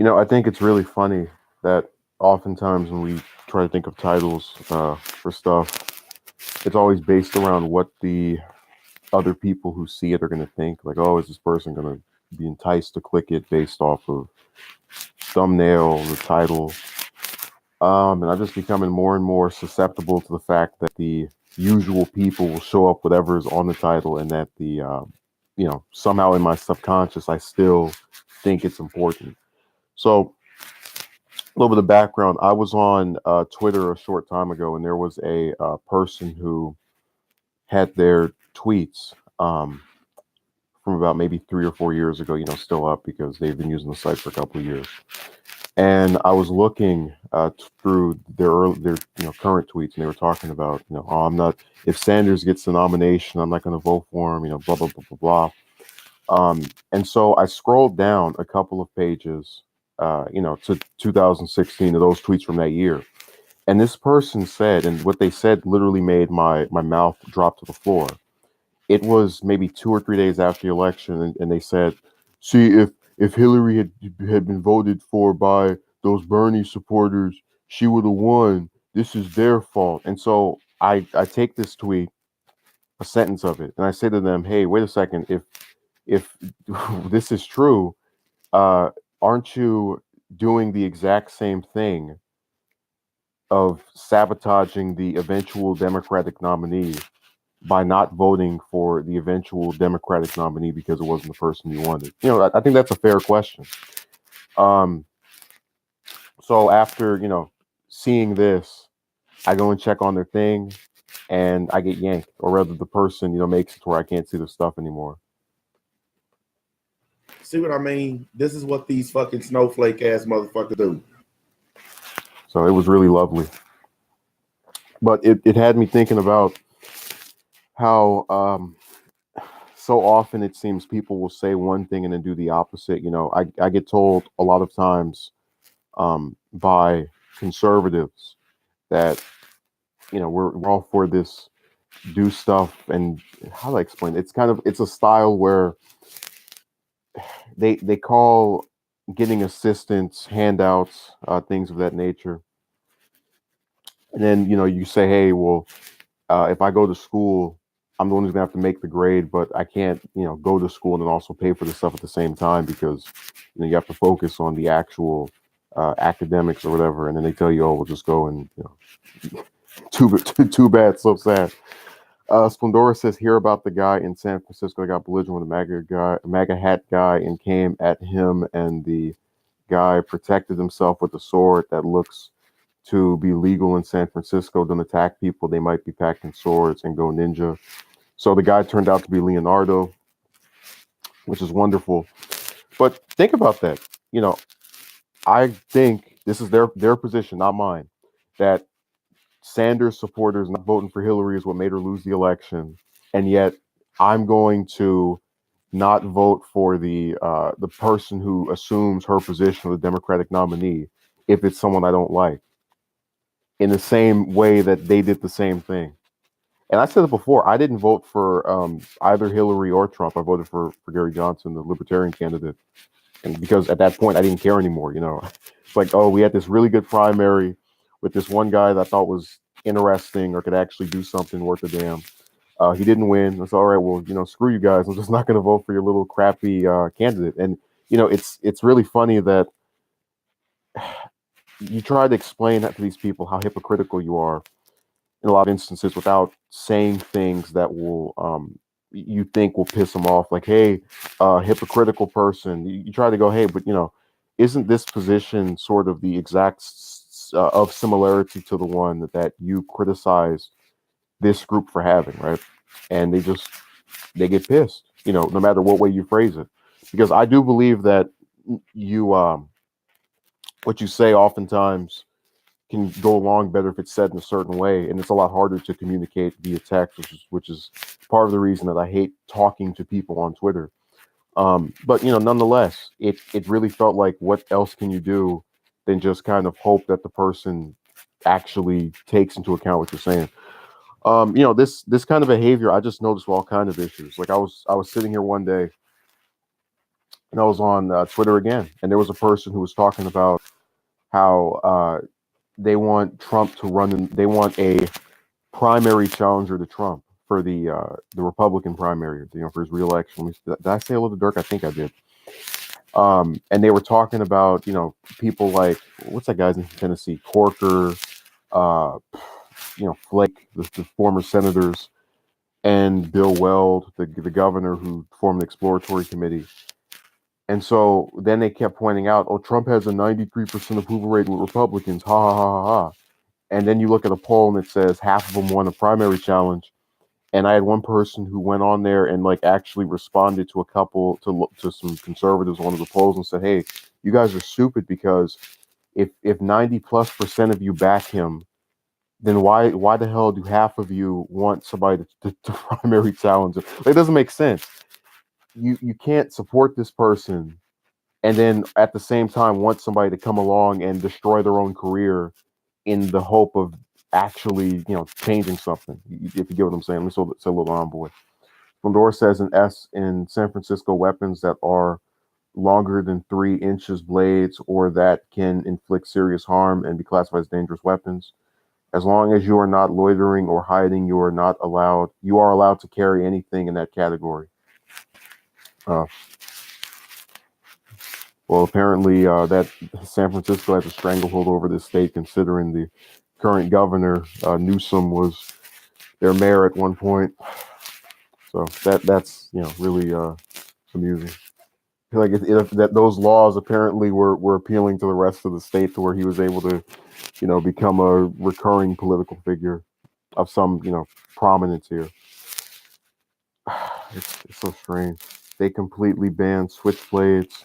I think it's really funny that oftentimes when we try to think of titles for stuff, it's always based around what the other people who see it are going to think. Like, oh, is this person going to be enticed to click it based off of thumbnail, the title? And I'm just becoming more and more susceptible to the fact that the usual people will show up whatever is on the title, and that somehow in my subconscious I still think it's important. So a little bit of background. I was on Twitter a short time ago, and there was a person who had their tweets from about maybe 3 or 4 years ago, still up because they've been using the site for a couple of years. And I was looking through their current tweets, and they were talking about, oh, I'm not, if Sanders gets the nomination, I'm not going to vote for him, blah blah blah blah blah. And so I scrolled down a couple of pages, to 2016, of those tweets from that year. And this person said, and what they said literally made my mouth drop to the floor. It was maybe 2 or 3 days after the election, and they said, "See, if Hillary had been voted for by those Bernie supporters, she would have won. This is their fault." And so I take this tweet, a sentence of it, and I say to them, "Hey, wait a second. If this is true, uh, aren't you doing the exact same thing of sabotaging the eventual Democratic nominee by not voting for the eventual Democratic nominee because it wasn't the person you wanted?" I think that's a fair question. Um, so after, seeing this, I go and check on their thing, and I get yanked, or rather the person, makes it to where I can't see the stuff anymore. See what I mean? This is what these fucking snowflake ass motherfuckers do. So it was really lovely. But it had me thinking about how so often it seems people will say one thing and then do the opposite. I get told a lot of times by conservatives that, we're all for this do stuff, and how do I explain it? It's a style where they call getting assistance, handouts, things of that nature. And then, you say, hey, well, if I go to school, I'm the one who's gonna have to make the grade, but I can't, go to school and then also pay for the stuff at the same time because, you have to focus on the actual academics or whatever. And then they tell you, oh, we'll just go and, too bad, so sad. Splendora says, hear about the guy in San Francisco that got belligerent with a MAGA hat guy, and came at him, and the guy protected himself with a sword that looks to be legal in San Francisco. Don't attack people. They might be packing swords and go ninja. So the guy turned out to be Leonardo, which is wonderful. But think about that. I think this is their position, not mine, that Sanders supporters not voting for Hillary is what made her lose the election, and yet I'm going to not vote for the person who assumes her position of the Democratic nominee if it's someone I don't like, in the same way that they did the same thing. And I said it before, I didn't vote for either Hillary or Trump. I voted for Gary Johnson, the Libertarian candidate, and because at that point I didn't care anymore. It's like, oh, we had this really good primary with this one guy that I thought was interesting or could actually do something worth a damn. He didn't win. It's all right. Well, screw you guys. I'm just not going to vote for your little crappy candidate. And it's really funny that you try to explain that to these people how hypocritical you are in a lot of instances without saying things that will you think will piss them off. Like, hey, hypocritical person. You try to go, hey, but isn't this position sort of the exact of similarity to the one that you criticize this group for having, right? And they get pissed, no matter what way you phrase it, because I do believe that you what you say oftentimes can go along better if it's said in a certain way, and it's a lot harder to communicate via text, which is part of the reason that I hate talking to people on Twitter. But nonetheless, it really felt like, what else can you do than just kind of hope that the person actually takes into account what you're saying. This kind of behavior I just noticed with all kind of issues. Like I was sitting here one day, and I was on Twitter again, and there was a person who was talking about how they want Trump to run. They want a primary challenger to Trump for the Republican primary, for his reelection. Did I say a little Dirk? I think I did. And they were talking about, people like, what's that guy's name from Tennessee? Corker, uh, Flake, the former senators, and Bill Weld, the governor who formed the exploratory committee. And so then they kept pointing out, oh, Trump has a 93% approval rating with Republicans. Ha ha ha ha ha. And then you look at a poll and it says half of them won a primary challenge. And I had one person who went on there and like actually responded to a couple to some conservatives on one of the polls and said, "Hey, you guys are stupid because if 90+% of you back him, then why the hell do half of you want somebody to primary challenge him? It doesn't make sense. You can't support this person and then at the same time want somebody to come along and destroy their own career in the hope of actually, changing something. If you get what I'm saying. Let's say a little envoy. Fundora says in San Francisco, weapons that are longer than 3 inches blades or that can inflict serious harm and be classified as dangerous weapons. As long as you are not loitering or hiding, you are allowed to carry anything in that category. Well, apparently that San Francisco has a stranglehold over this state, considering the current governor, Newsom, was their mayor at one point. So that's really amusing. Like that those laws apparently were appealing to the rest of the state to where he was able to, become a recurring political figure of some, prominence here. It's so strange. They completely banned switchblades.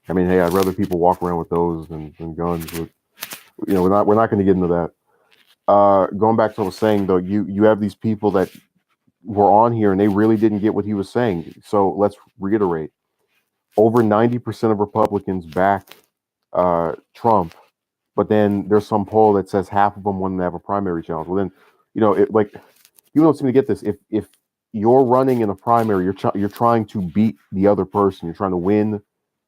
I mean, hey, I'd rather people walk around with those than guns. But we're not going to get into that. Going back to what I was saying though, you have these people that were on here and they really didn't get what he was saying. So let's reiterate: over 90% of Republicans back Trump, but then there's some poll that says half of them want to have a primary challenge. Well, then you don't seem to get this. If you're running in a primary, you're trying to beat the other person. You're trying to win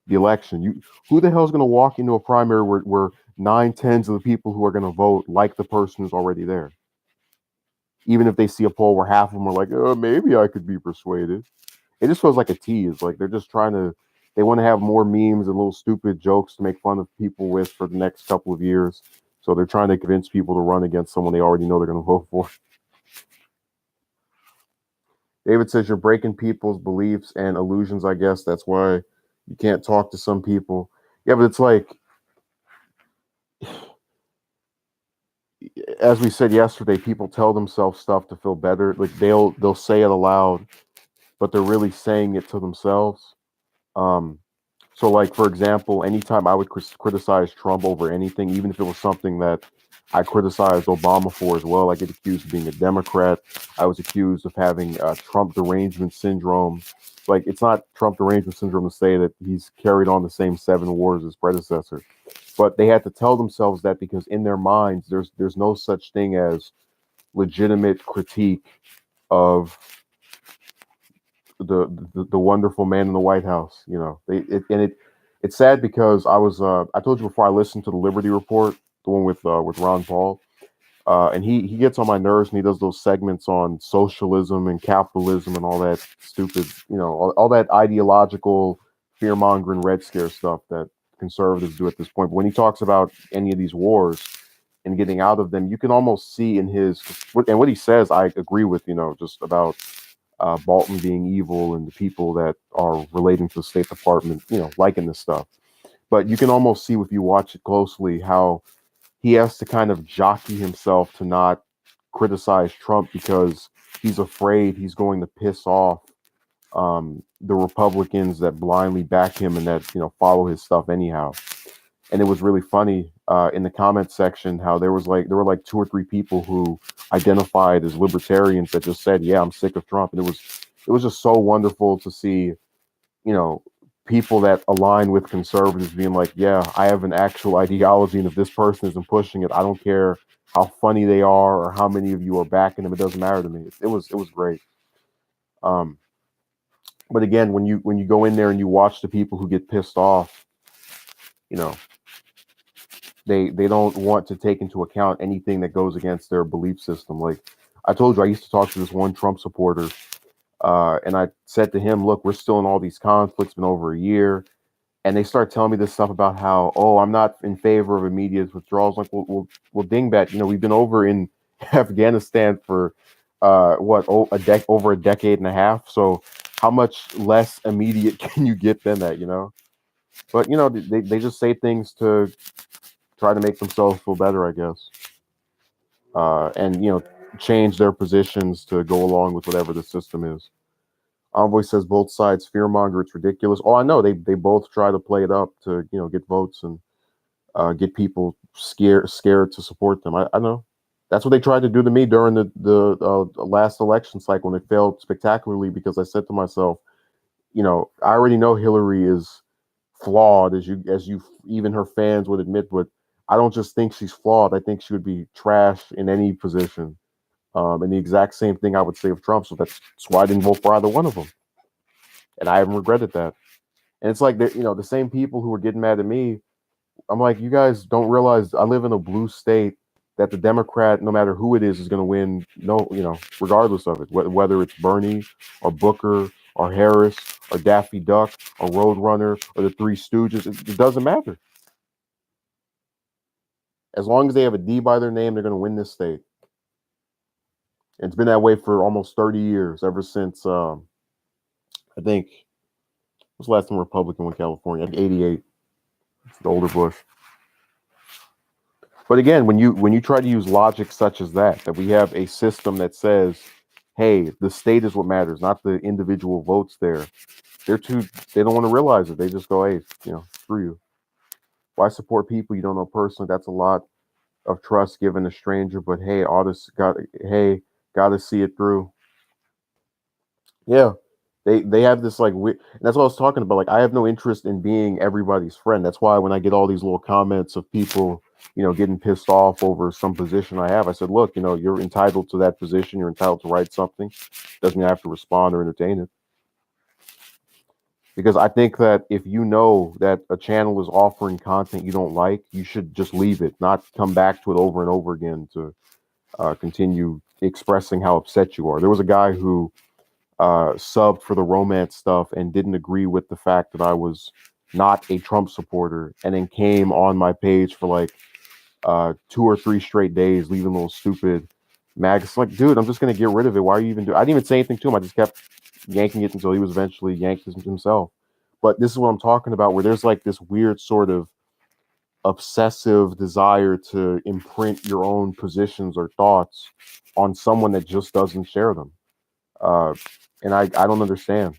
the election. Who the hell is going to walk into a primary where 9/10 of the people who are going to vote like the person who's already there? Even if they see a poll where half of them are like, oh, maybe I could be persuaded. It just feels like a tease. Like they're just they want to have more memes and little stupid jokes to make fun of people with for the next couple of years. So they're trying to convince people to run against someone they already know they're going to vote for. David says you're breaking people's beliefs and illusions. I guess that's why you can't talk to some people. Yeah, but it's like, as we said yesterday, people tell themselves stuff to feel better. Like they'll say it aloud, but they're really saying it to themselves. So like, for example, anytime I would criticize Trump over anything, even if it was something that I criticized Obama for as well, I get accused of being a Democrat. I was accused of having Trump derangement syndrome. Like, it's not Trump derangement syndrome to say that he's carried on the same 7 wars as his predecessor. But they had to tell themselves that because in their minds, there's no such thing as legitimate critique of the wonderful man in the White House. It's sad because I told you before, I listened to the Liberty Report, the one with Ron Paul, and he gets on my nerves, and he does those segments on socialism and capitalism and all that stupid, all that ideological fear mongering red scare stuff that conservatives do at this point. But when he talks about any of these wars and getting out of them, you can almost see in what he says. I agree with, just about Bolton being evil and the people that are relating to the State Department, liking this stuff. But you can almost see, if you watch it closely, how he has to kind of jockey himself to not criticize Trump because he's afraid he's going to piss off the Republicans that blindly back him and that follow his stuff anyhow. And it was really funny in the comment section how there were like 2 or 3 people who identified as libertarians that just said, "Yeah, I'm sick of Trump," and it was just so wonderful to see, people that align with conservatives being like, "Yeah, I have an actual ideology, and if this person isn't pushing it, I don't care how funny they are or how many of you are backing them. It doesn't matter to me." It was great. But again, when you go in there and you watch the people who get pissed off, you know, they don't want to take into account anything that goes against their belief system. Like I told you, I used to talk to this one Trump supporter, and I said to him, "Look, we're still in all these conflicts, been over a year." And they start telling me this stuff about how, oh, I'm not in favor of immediate withdrawals. Like, well, dingbat, we've been over in Afghanistan for over a decade and a half. So how much less immediate can you get than that, But they just say things to try to make themselves feel better, I guess, and change their positions to go along with whatever the system is. Envoy says both sides fearmonger. It's ridiculous. Oh, I know they both try to play it up to get votes and get people scared to support them. I know that's what they tried to do to me during the last election cycle, and it failed spectacularly because I said to myself, I already know Hillary is flawed, as you even her fans would admit, but I don't just think she's flawed. I think she would be trash in any position. And the exact same thing I would say of Trump. So that's why I didn't vote for either one of them. And I haven't regretted that. And it's like, the same people who were getting mad at me, I'm like, you guys don't realize I live in a blue state that the Democrat, no matter who it is going to win, no, regardless of it, whether it's Bernie or Booker or Harris or Daffy Duck or Roadrunner or the Three Stooges, it doesn't matter. As long as they have a D by their name, they're going to win this state. And it's been that way for almost 30 years, ever since, I think, was the last time Republican won California? Like 88. It's the older Bush. But again, when you try to use logic such as that we have a system that says, hey, the state is what matters, not the individual votes there. They don't want to realize it. They just go, hey, screw you. Why support people you don't know personally? That's a lot of trust given a stranger, but hey, gotta see it through. Yeah. They have this like weird, and that's what I was talking about. Like I have no interest in being everybody's friend. That's why when I get all these little comments of people, getting pissed off over some position I have, I said, look, you're entitled to that position. You're entitled to write something. Doesn't mean I have to respond or entertain it. Because I think that if you know that a channel is offering content you don't like, you should just leave it, not come back to it over and over again to continue expressing how upset you are. There was a guy who subbed for the romance stuff and didn't agree with the fact that I was not a Trump supporter, and then came on my page for like 2 or 3 straight days, leaving little stupid mags. Like, dude, I'm just gonna get rid of it. Why are you even doing? I didn't even say anything to him. I just kept yanking it until he was eventually yanked himself. But this is what I'm talking about, where there's like this weird sort of obsessive desire to imprint your own positions or thoughts on someone that just doesn't share them. And I don't understand.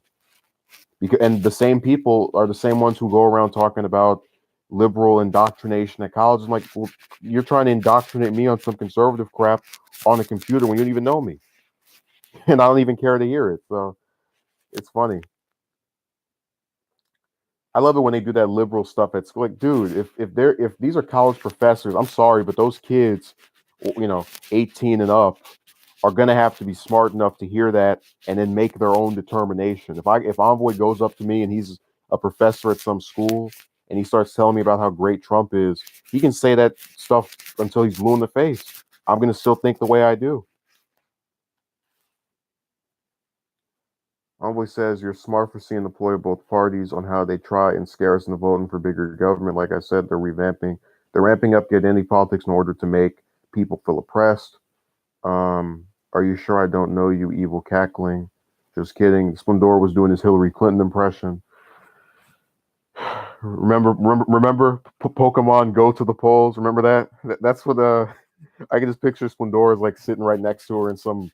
And the same people are the same ones who go around talking about liberal indoctrination at college. I'm like, well, you're trying to indoctrinate me on some conservative crap on a computer when you don't even know me. And I don't even care to hear it. So it's funny. I love it when they do that liberal stuff at school. Like, dude, if these are college professors, I'm sorry, but those kids, 18 and up, are gonna have to be smart enough to hear that and then make their own determination. If Envoy goes up to me and he's a professor at some school and he starts telling me about how great Trump is, he can say that stuff until he's blue in the face. I'm gonna still think the way I do. Envoy says you're smart for seeing the ploy of both parties on how they try and scare us into voting for bigger government. Like I said, they're ramping up identity politics in order to make people feel oppressed. Are you sure I don't know you, evil cackling? Just kidding. Splendor was doing his Hillary Clinton impression. Remember Pokemon Go to the polls? Remember that? That's what I can just picture Splendor is like sitting right next to her in some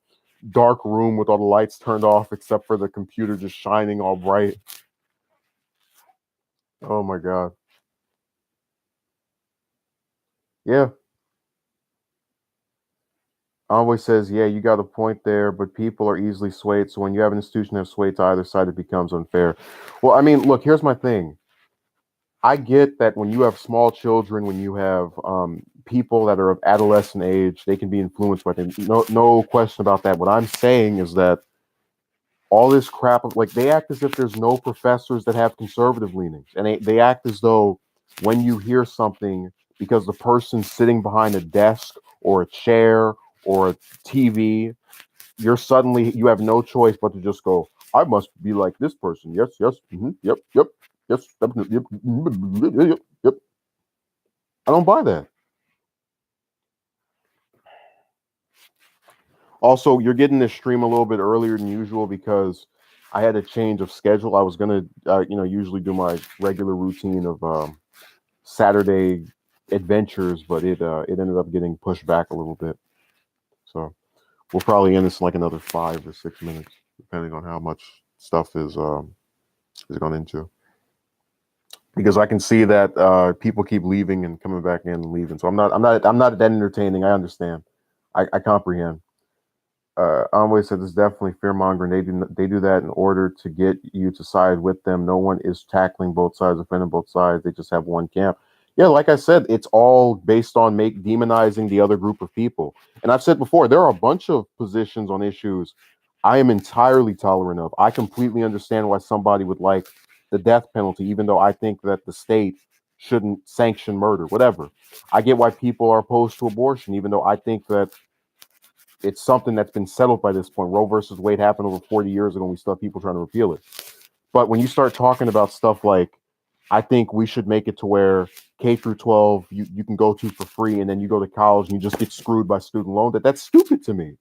dark room with all the lights turned off except for the computer just shining all bright. Oh my god. Yeah. Always says, yeah, you got a point there, but people are easily swayed. So when you have an institution that's swayed to either side, it becomes unfair. Well, I mean, look, here's my thing. I get that when you have small children, when you have people that are of adolescent age, they can be influenced by things. No question about that. What I'm saying is that all this crap of like they act as if there's no professors that have conservative leanings, and they act as though when you hear something because the person sitting behind a desk or a chair or a TV, you have no choice but to just go, I must be like this person. Yes, yes, yep, yep, yes, yep, yep, yep. I don't buy that. Also, you're getting this stream a little bit earlier than usual because I had a change of schedule. I was gonna, usually do my regular routine of Saturday adventures, but it ended up getting pushed back a little bit. So we'll probably end this in like another 5 or 6 minutes, depending on how much stuff is gone into. Because I can see that people keep leaving and coming back in and leaving. So I'm not that entertaining. I understand. I comprehend. Amway said this is definitely fear mongering. They do that in order to get you to side with them. No one is tackling both sides, offending both sides. They just have one camp. Yeah, like I said, it's all based on demonizing the other group of people. And I've said before, there are a bunch of positions on issues I am entirely tolerant of. I completely understand why somebody would like the death penalty, even though I think that the state shouldn't sanction murder, whatever. I get why people are opposed to abortion, even though I think that it's something that's been settled by this point. Roe versus Wade happened over 40 years ago, and we still have people trying to repeal it. But when you start talking about stuff like, I think we should make it to where K through 12 you can go to for free, and then you go to college and you just get screwed by student loan. That's stupid to me.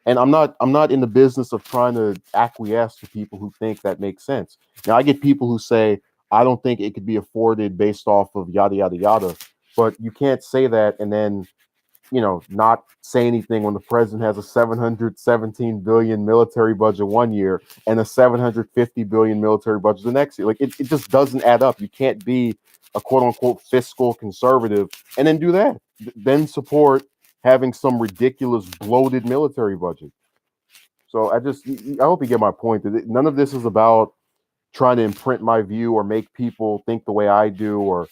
And I'm not in the business of trying to acquiesce to people who think that makes sense. Now I get people who say I don't think it could be afforded based off of yada yada yada, but you can't say that and then not say anything when the president has a 717 billion military budget one year and a 750 billion military budget the next year. Like it just doesn't add up. You can't be a quote unquote fiscal conservative and then do that. Then support having some ridiculous bloated military budget. So I hope you get my point. That none of this is about trying to imprint my view or make people think the way I do, or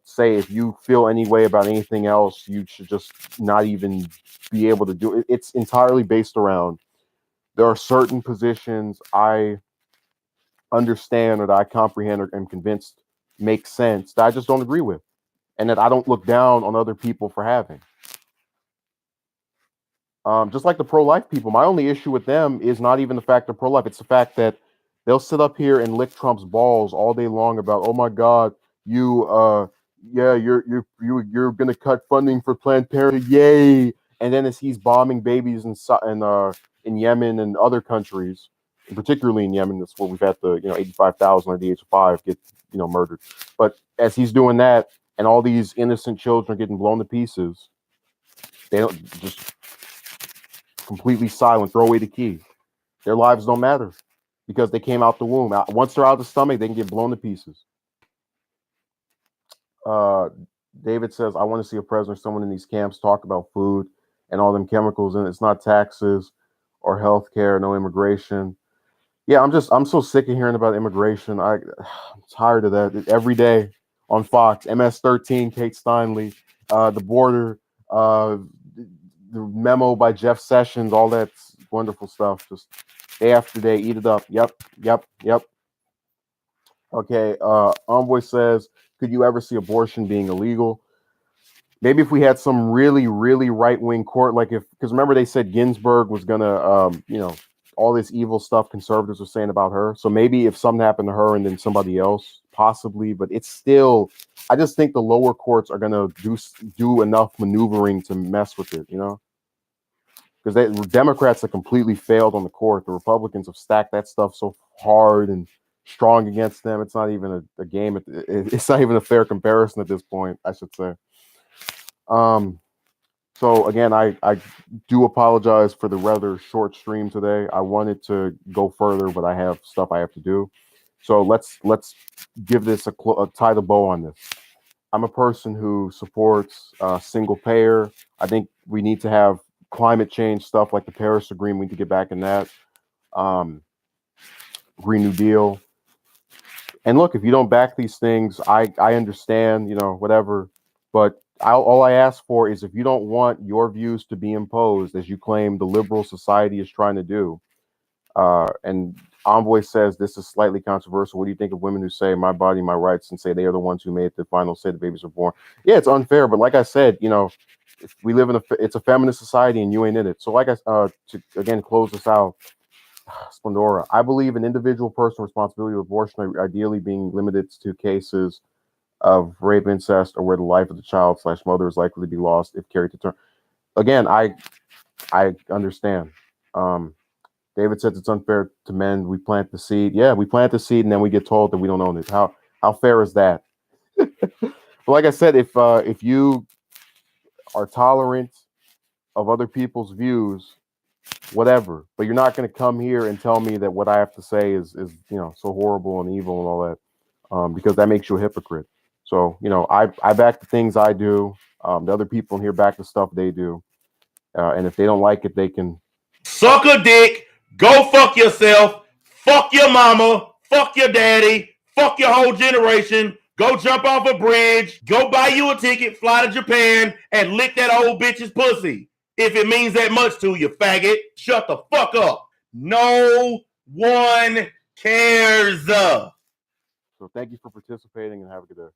say if you feel any way about anything else, you should just not even be able to do it. It's entirely based around there are certain positions I understand or that I comprehend or am convinced make sense that I just don't agree with, and that I don't look down on other people for having. Just like the pro-life people, my only issue with them is not even the fact they're pro-life. It's the fact that they'll sit up here and lick Trump's balls all day long about, oh my God, you're gonna cut funding for Planned Parenthood, yay! And then as he's bombing babies in Yemen and other countries, and particularly in Yemen, that's where we've had the 85,000 at the age of 5 get murdered. But as he's doing that, and all these innocent children are getting blown to pieces, they don't just completely silent, throw away the key. Their lives don't matter because they came out the womb. Once they're out of the stomach, they can get blown to pieces. David says, I want to see a president or someone in these camps talk about food and all them chemicals, and it's not taxes or health care, no immigration. Yeah, I'm so sick of hearing about immigration. I'm tired of that. Every day on Fox, MS-13, Kate Steinle, the border, the memo by Jeff Sessions, all that wonderful stuff. Just day after day, eat it up. Yep. Okay. Envoy says, could you ever see abortion being illegal? Maybe if we had some really, really right-wing court, because remember they said Ginsburg was gonna, all this evil stuff conservatives were saying about her. So maybe if something happened to her and then somebody else, possibly, but it's still, I just think the lower courts are gonna do enough maneuvering to mess with it, because the Democrats have completely failed on the court. The Republicans have stacked that stuff so hard and strong against them. It's not even a game. It's not even a fair comparison at this point, I should say. So again, I do apologize for the rather short stream today. I wanted to go further, but I have stuff I have to do. So let's give this tie the bow on this. I'm a person who supports single payer. I think we need to have climate change stuff like the Paris Agreement. We need to get back in that. Green New Deal. And look, if you don't back these things, I understand, whatever. But all I ask for is if you don't want your views to be imposed, as you claim the liberal society is trying to do, And Envoy says this is slightly controversial. What do you think of women who say my body, my rights, and say they are the ones who made the final say the babies are born? Yeah, it's unfair, but like I said, if we live in it's a feminist society and you ain't in it. So to again close this out, Splendora, I believe an individual personal responsibility of abortion ideally being limited to cases of rape, incest, or where the life of the child / mother is likely to be lost if carried to term. Again, I understand. David says it's unfair to men. We plant the seed. Yeah, we plant the seed and then we get told that we don't own it. How fair is that? But like I said, if you are tolerant of other people's views, whatever, but you're not going to come here and tell me that what I have to say is so horrible and evil and all that, because that makes you a hypocrite. So I back the things I do. The other people in here back the stuff they do, and if they don't like it, they can suck a dick, go fuck yourself, fuck your mama, fuck your daddy, fuck your whole generation, go jump off a bridge, go buy you a ticket, fly to Japan, and lick that old bitch's pussy. If it means that much to you, faggot, shut the fuck up. No one cares. So thank you for participating and have a good day.